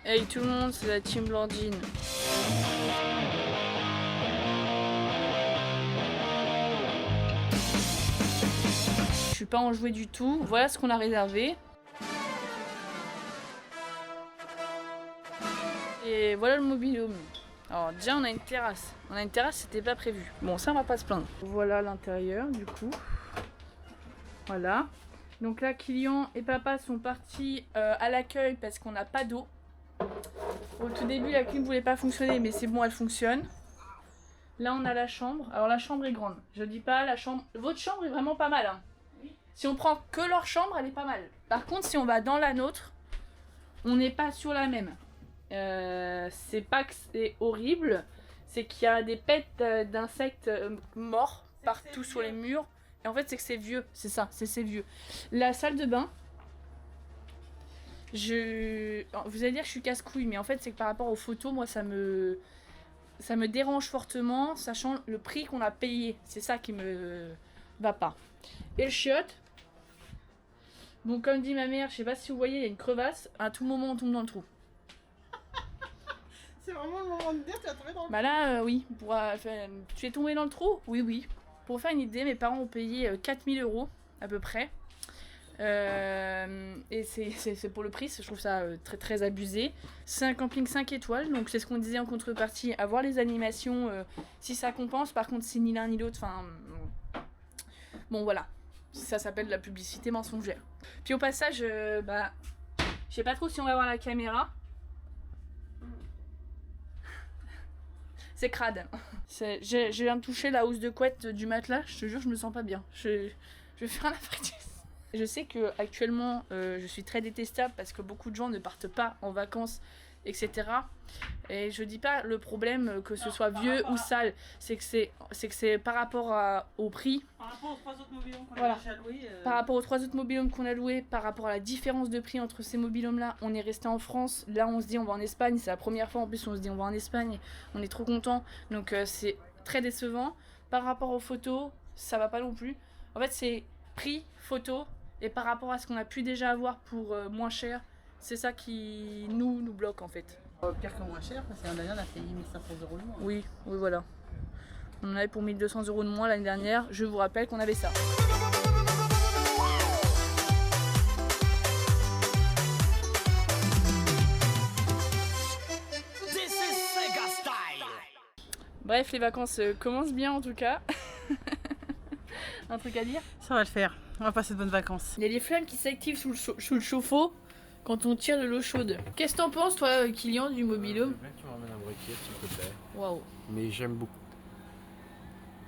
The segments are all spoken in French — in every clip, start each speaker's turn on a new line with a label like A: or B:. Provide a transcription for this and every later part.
A: Hey tout le monde, c'est la team Blandine. Je suis pas enjouée du tout. Voilà ce qu'on a réservé. Et voilà le mobil-home. Alors déjà on a une terrasse. On a une terrasse, c'était pas prévu. Bon ça on va pas se plaindre. Voilà l'intérieur du coup. Voilà. Donc là Kylian et papa sont partis à l'accueil parce qu'on n'a pas d'eau. Au tout début la clim voulait pas fonctionner mais c'est bon, elle fonctionne. Là on a la chambre. Alors la chambre est grande. Je dis pas la chambre. Votre chambre est vraiment pas mal hein. Si on prend que leur chambre, elle est pas mal. Par contre si on va dans la nôtre, on n'est pas sur la même. C'est pas que c'est horrible, c'est qu'il y a des pets d'insectes morts partout sur les murs. Et en fait, c'est que c'est vieux, c'est ça, c'est vieux. La salle de bain, vous allez dire que je suis casse-couille, mais en fait, c'est que par rapport aux photos, moi, ça me dérange fortement, sachant le prix qu'on a payé. C'est ça qui me va pas. Et le chiotte, bon, comme dit ma mère, je sais pas si vous voyez, il y a une crevasse, à tout moment, on tombe dans le trou.
B: C'est vraiment le moment de dire, tu as tombé dans le trou.
A: Bah là, oui. Tu es tombé dans le trou ? Oui, oui. Pour faire une idée, mes parents ont payé 4000 € à peu près. Et c'est pour le prix, je trouve ça très très abusé. C'est un camping 5 étoiles, donc c'est ce qu'on disait en contrepartie. Avoir les animations, si ça compense, par contre c'est ni l'un ni l'autre. Enfin, bon voilà. Ça s'appelle de la publicité mensongère. Puis au passage, je sais pas trop si on va voir la caméra. C'est crade. Je viens de toucher la housse de couette du matelas, je te jure, je me sens pas bien. Je vais faire un infarctus. Je sais que actuellement, je suis très détestable parce que beaucoup de gens ne partent pas en vacances, etc. Et je dis pas le problème que ce soit vieux ou sale, c'est que c'est par rapport au prix.
B: Par rapport aux 3 autres mobilhomes qu'on
A: Voilà.
B: a déjà loués.
A: Par rapport aux 3 autres mobilhomes qu'on a loués, par rapport à la différence de prix entre ces mobilhomes là, on est resté en France, là on se dit on va en Espagne, c'est la première fois en plus on se dit on va en Espagne, on est trop content, donc c'est très décevant. Par rapport aux photos, ça va pas non plus. En fait c'est prix, photo, et par rapport à ce qu'on a pu déjà avoir pour moins cher, c'est ça qui nous bloque en fait.
B: Pire que moins cher, parce que l'année dernière on a payé 1500 € le mois.
A: Oui, voilà. On en avait pour 1200 € de moins l'année dernière, je vous rappelle qu'on avait ça. Bref, les vacances commencent bien en tout cas. Un truc à dire ?
B: Ça va le faire, on va passer de bonnes vacances.
A: Il y a des flammes qui s'activent sous le chauffe-eau quand on tire de l'eau chaude. Qu'est-ce que t'en penses toi, Kylian, du mobilhome ?
C: Je veux bien que tu m'emmènes un briquet s'il te plaît.
A: Waouh.
C: Mais j'aime beaucoup.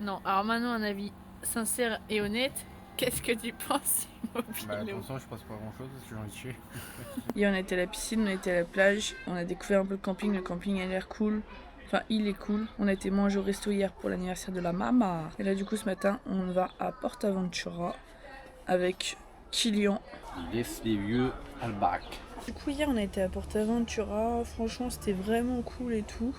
A: Non, alors maintenant un avis sincère et honnête. Qu'est-ce que tu penses du
C: Bah
A: mobilhome ?
C: pour l'instant je passe pas grand chose parce que j'ai envie de chier.
A: Hier on a été à la piscine, on a été à la plage, on a découvert un peu le camping a l'air cool. Enfin, il est cool. On a été manger au resto hier pour l'anniversaire de la maman. Et là, du coup, ce matin, on va à Portaventura avec Kylian.
C: Laisse les vieux à le bac.
A: Du coup, hier, on a été à Portaventura. Franchement, c'était vraiment cool et tout.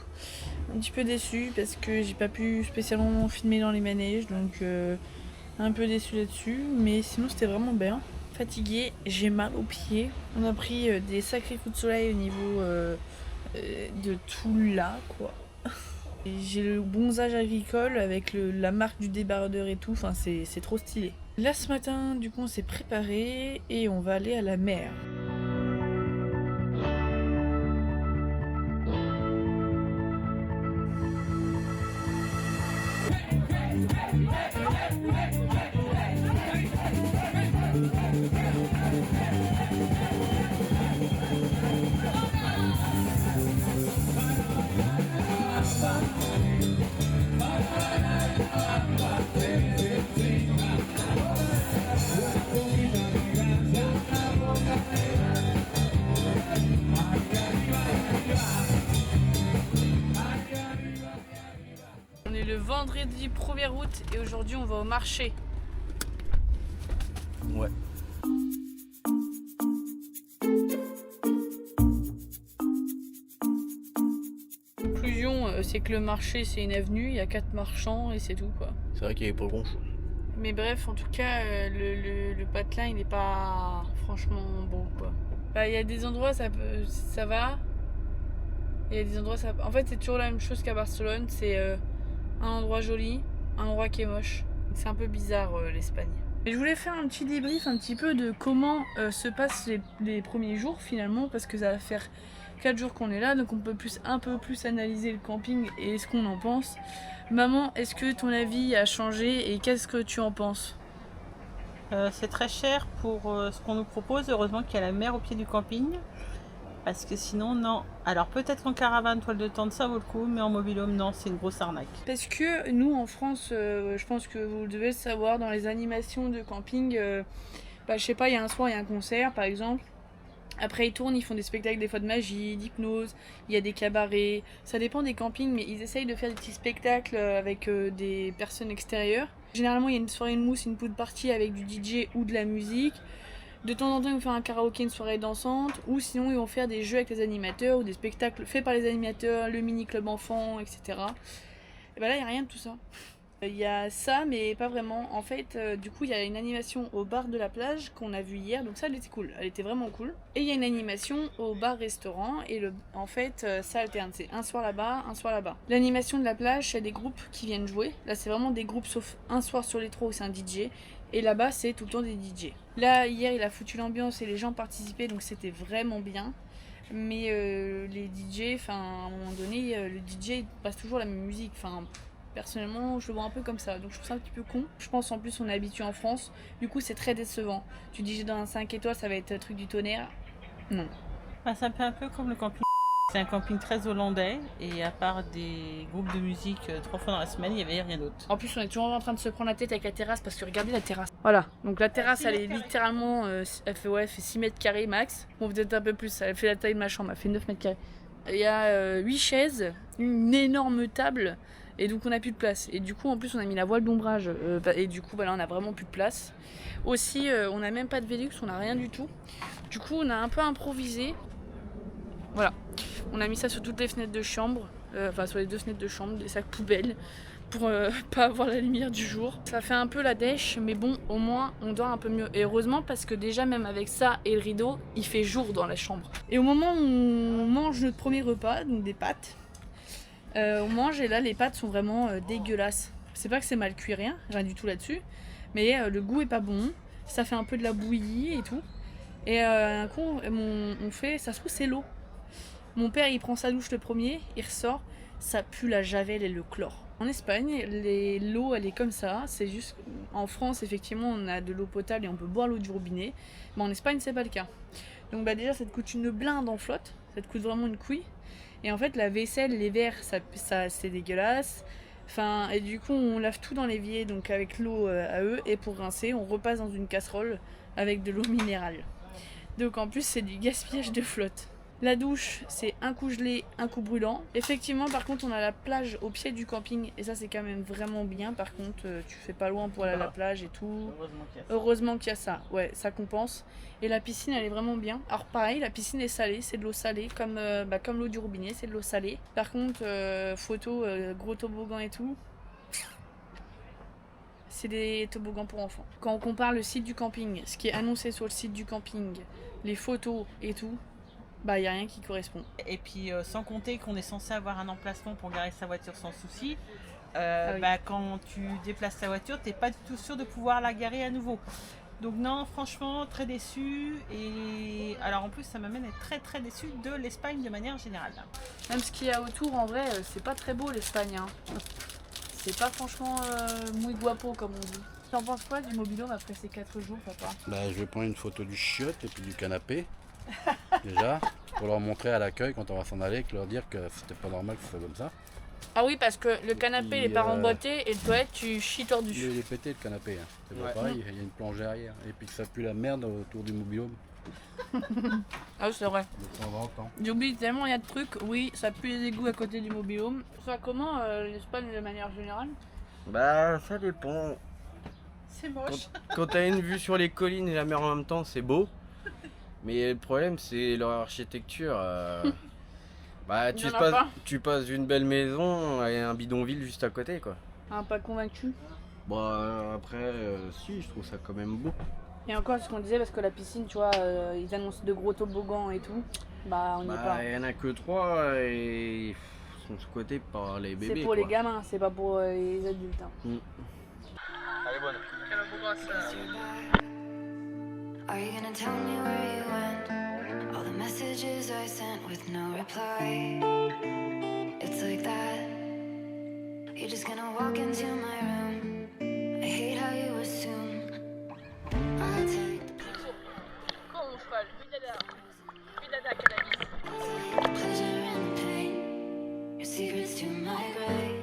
A: Un petit peu déçu parce que j'ai pas pu spécialement filmer dans les manèges. Donc, un peu déçu là-dessus. Mais sinon, c'était vraiment bien. Fatiguée, j'ai mal aux pieds. On a pris des sacrés coups de soleil au niveau de tout là, quoi. Et j'ai le bronzage agricole avec la marque du débardeur et tout, enfin c'est trop stylé. Là ce matin du coup on s'est préparé et on va aller à la mer. On est le vendredi 1er août et aujourd'hui on va au marché.
C: Ouais.
A: Conclusion, c'est que le marché c'est une avenue, il y a 4 marchands et c'est tout quoi.
C: C'est vrai qu'il y avait pas grand chose.
A: Mais bref, en tout cas, le patelin il est pas franchement bon quoi. Bah, il y a des endroits ça va, Et il y a des endroits, ça... En fait, c'est toujours la même chose qu'à Barcelone. C'est un endroit joli, un endroit qui est moche. C'est un peu bizarre l'Espagne. Et je voulais faire un petit débrief un petit peu de comment se passent les premiers jours finalement, parce que ça va faire 4 jours qu'on est là, donc on peut un peu plus analyser le camping et ce qu'on en pense. Maman, est-ce que ton avis a changé et qu'est-ce que tu en penses?
B: C'est très cher pour ce qu'on nous propose. Heureusement qu'il y a la mer au pied du camping. Parce que sinon, non. Alors peut-être qu'en caravane, toile de tente, ça vaut le coup. Mais en mobil-home, non, c'est une grosse arnaque.
A: Parce que nous, en France, je pense que vous devez le savoir, dans les animations de camping, je sais pas, il y a un soir, il y a un concert, par exemple. Après, ils tournent, ils font des spectacles, des fois de magie, d'hypnose, il y a des cabarets. Ça dépend des campings, mais ils essayent de faire des petits spectacles avec des personnes extérieures. Généralement, il y a une soirée de mousse, une pool party avec du DJ ou de la musique. De temps en temps, ils vont faire un karaoké, une soirée dansante, ou sinon, ils vont faire des jeux avec les animateurs ou des spectacles faits par les animateurs, le mini-club enfant, etc. Et ben là, il n'y a rien de tout ça. Il y a ça, mais pas vraiment. En fait, du coup, il y a une animation au bar de la plage qu'on a vu hier, donc ça, elle était cool. Elle était vraiment cool. Et il y a une animation au bar-restaurant, et en fait, ça alterne. C'est un soir là-bas, un soir là-bas. L'animation de la plage, c'est des groupes qui viennent jouer. Là, c'est vraiment des groupes, sauf un soir sur les 3 où c'est un DJ. Et là-bas, c'est tout le temps des DJ. Là, hier, il a foutu l'ambiance et les gens participaient, donc c'était vraiment bien. Mais les DJ, à un moment donné, le DJ il passe toujours la même musique. Personnellement, je le vois un peu comme ça, donc je trouve ça un petit peu con. Je pense en plus on est habitué en France, du coup c'est très décevant. Tu dis j'ai dans un 5 étoiles, ça va être un truc du tonnerre. Non.
B: Ça me fait un peu comme le camping. C'est un camping très hollandais et à part des groupes de musique 3 fois dans la semaine, il n'y avait rien d'autre.
A: En plus on est toujours en train de se prendre la tête avec la terrasse parce que regardez la terrasse. Voilà, donc la terrasse elle est littéralement, elle fait 6 mètres carrés max. Bon peut-être un peu plus, elle fait la taille de ma chambre, elle fait 9 mètres carrés. Il y a 8 chaises, une énorme table. Et donc on n'a plus de place. Et du coup en plus on a mis la voile d'ombrage. Et du coup là on a vraiment plus de place. Aussi on n'a même pas de Velux, on n'a rien du tout. Du coup on a un peu improvisé. Voilà. On a mis ça sur toutes les fenêtres de chambre. Sur les 2 fenêtres de chambre, des sacs poubelles. Pour pas avoir la lumière du jour. Ça fait un peu la dèche, mais bon au moins on dort un peu mieux. Et heureusement parce que déjà même avec ça et le rideau, il fait jour dans la chambre. Et au moment où on mange notre premier repas, donc des pâtes. On mange et là les pâtes sont vraiment dégueulasses. C'est pas que c'est mal cuit, rien du tout là-dessus, mais le goût est pas bon, ça fait un peu de la bouillie et tout. Et un coup on fait, ça se trouve c'est l'eau. Mon père il prend sa douche le premier, il ressort, ça pue la javel et le chlore. En Espagne, l'eau elle est comme ça, c'est juste en France effectivement on a de l'eau potable et on peut boire l'eau du robinet, mais en Espagne c'est pas le cas. Donc déjà ça te coûte une blinde en flotte, ça te coûte vraiment une couille. Et en fait, la vaisselle, les verres, ça c'est dégueulasse. Et du coup, on lave tout dans l'évier, donc avec l'eau à eux. Et pour rincer, on repasse dans une casserole avec de l'eau minérale. Donc en plus, c'est du gaspillage de flotte. La douche, c'est un coup gelé, un coup brûlant. Effectivement, par contre, on a la plage au pied du camping. Et ça, c'est quand même vraiment bien. Par contre, tu fais pas loin pour aller à la plage et tout. Heureusement qu'il y a ça. Ouais, ça compense. Et la piscine, elle est vraiment bien. Alors pareil, la piscine est salée. C'est de l'eau salée. Comme l'eau du robinet, c'est de l'eau salée. Par contre, photo, gros toboggan et tout. C'est des toboggans pour enfants. Quand on compare le site du camping, ce qui est annoncé sur le site du camping, les photos et tout, il n'y a rien qui correspond.
B: Et puis sans compter qu'on est censé avoir un emplacement pour garer sa voiture sans souci,
A: oui.
B: Quand tu déplaces ta voiture, t'es pas du tout sûr de pouvoir la garer à nouveau. Donc non, franchement, très déçu. Et alors en plus, ça m'amène à être très très déçu de l'Espagne de manière générale.
A: Même ce qu'il y a autour, en vrai, c'est pas très beau l'Espagne. Hein. C'est pas franchement muy guapo comme on dit. T'en penses quoi du mobil-home après ces 4 jours, papa?
C: Je vais prendre une photo du chiotte et puis du canapé. Déjà, pour leur montrer à l'accueil quand on va s'en aller, leur dire que c'était pas normal que ce soit comme ça.
A: Ah oui, parce que le canapé il est pas remboîté et le toilette tu chies tordu.
C: Il est pété le canapé, hein. C'est pas pareil, il y a une plongée arrière. Et puis que ça pue la merde autour du mobil-home.
A: Ah oui, c'est vrai.
C: De temps en temps.
A: J'oublie tellement il y a de trucs. Oui, ça pue les égouts à côté du mobil-home. Ça comment l'Espagne de manière générale?
D: Ça dépend.
B: C'est moche.
D: Quand t'as une vue sur les collines et la mer en même temps, c'est beau. Mais le problème, c'est leur architecture. Tu passes d'une belle maison et un bidonville juste à côté, quoi.
A: Pas convaincu.
D: Après, si, je trouve ça quand même beau.
A: Et encore, ce qu'on disait, parce que la piscine, tu vois, ils annoncent de gros toboggans et tout. Bah, on n'y est pas.
D: Il y en a que 3 et ils sont squattés par les bébés.
A: C'est pour les
D: quoi.
A: gamins, c'est pas pour les adultes. Hein.
C: Allez, bonne.
E: Are you gonna tell me where you went? All the messages I sent with no reply. It's like that. You're just gonna walk into my room. I hate how you assume I'll take
A: Quand on cheval, oui dada, cannabis.
E: the pleasure and the pain. Your secrets to my grave.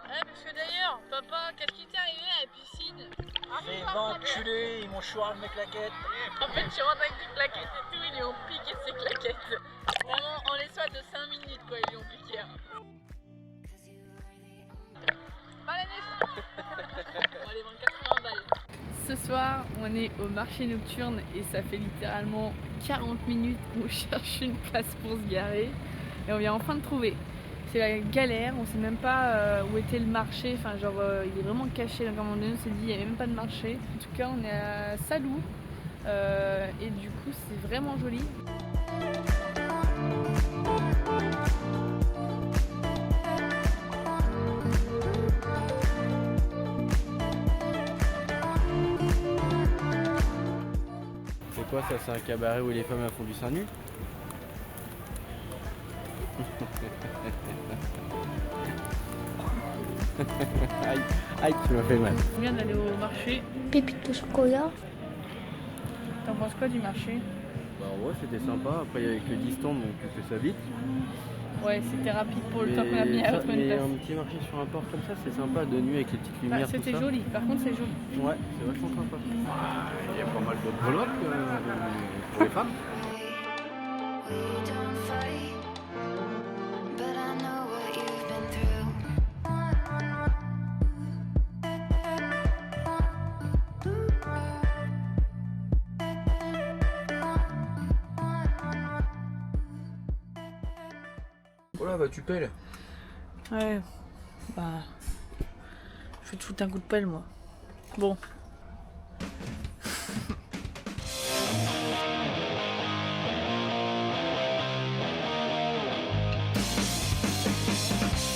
A: Parce que d'ailleurs, papa, qu'est-ce qui t'est arrivé à la piscine?
F: Fais enculé, ils m'ont choisi mes claquettes.
A: En fait, tu rentres avec tes claquettes et tout, ils lui ont piqué ses claquettes. Vraiment, en l'espace de 5 minutes, quoi, ils lui ont piqué. Bon, allez, 80 balles. Ce soir, on est au marché nocturne et ça fait littéralement 40 minutes qu'on cherche une place pour se garer. Et on vient enfin de trouver. C'est la galère, on sait même pas où était le marché, enfin genre il est vraiment caché, donc à un moment donné on s'est dit il n'y avait même pas de marché. En tout cas on est à Salou et du coup c'est vraiment joli.
D: C'est quoi ça? C'est un cabaret où les femmes elles font du sein nu? Aïe, aïe, tu m'as fait mal.
A: On vient d'aller au marché.
G: Pépite de chocolat.
A: T'en penses quoi du marché?
D: Bah ouais, c'était sympa. Après, il y avait que 10 stands, donc tu fais ça vite.
A: Ouais, c'était rapide pour le temps qu'on a mis à trouver une
D: mais
A: place.
D: un petit marché sur un port comme ça, c'est sympa de nuit avec les petites
A: Bah,
D: lumières. tout
A: c'était
D: ça.
A: joli, par contre c'est joli.
D: Ouais, c'est vachement sympa. Il y a pas mal de breloques pour les femmes.
E: We don't fight, but I know what you've been through.
D: Oh là, bah tu pelles.
A: Ouais, bah. Je vais te foutre un coup de pelle moi. Bon,